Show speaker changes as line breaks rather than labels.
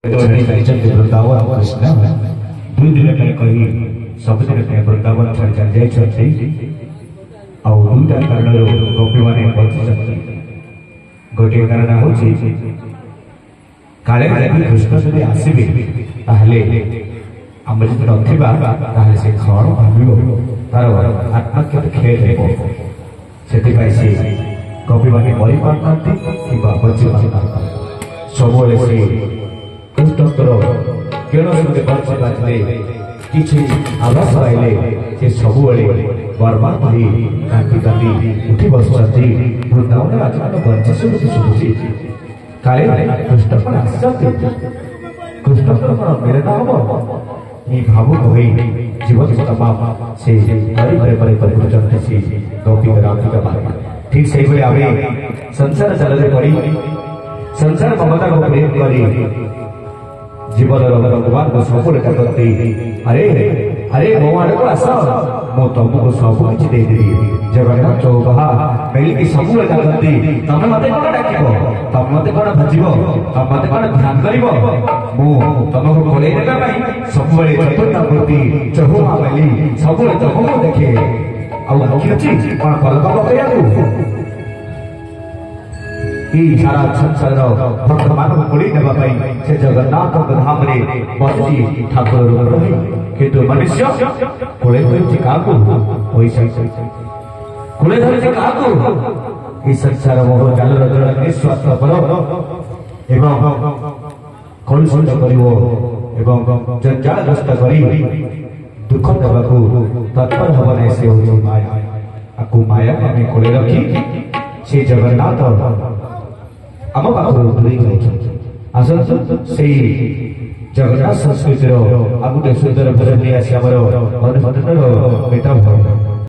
वृंदावन कृष्ण दुई दिन कही सबुदिन वृंदावन छाड़ चल जाती दुईटा कारण गोपी मैंने बचुंट गोटे कारण हूँ काले कृष्ण जब आसवे आम जब ना से कौन भाव तार आत्मा के क्षय से गोपी मैंने मरी पार कि बची पार सब कृष्णकर केण सुने बची बाजले किसी आवास पाइले से सब बर्बाद हो कांदी कांदी उठी बस वृंदावन आज बंची शुभुची काले कृष्ण कृष्ण मिलन हम ये भावुक हो जीवन तमाम से परिपूर्ण गोपी राधिका ठीक से संसार जल पड़ी संसार ममता को प्रेम करी जीवन भगवान को सब लेखा करते अरे अरे मो आड़ को आस मु तुमको सब किसी देदेवी जगन्नाथ चौबाहा मिलिकी सब लेखा करते तमें मत कौन डाक तुम मत कौन भजब तुम मत कौन ध्यान कर तुमको बोले सब चतुर्थामूर्ति चौबा मिली सब तुमको देखे आखि कौन पलक पकड़ सारा संसार भक्त मान कोड़ी नापी से जगन्नाथ धाम रे बसी ठाकुर रूप रही किंतु मनुष्य कोड़े धरी क्या कोड़े धरी क्या संसार मोह जाल जल निस्वार्थ पर कलुषित कर जंजालग्रस्त कर दुख देवाक तत्पर हम ना से माया आपको माया आम कोड़े रखी से जगन्नाथ आम पाखर आसतु से जगन्नाथ संस्कृतिर आ गोटे सुंदर भजन नहीं आसी आम अनुष्ठान मिता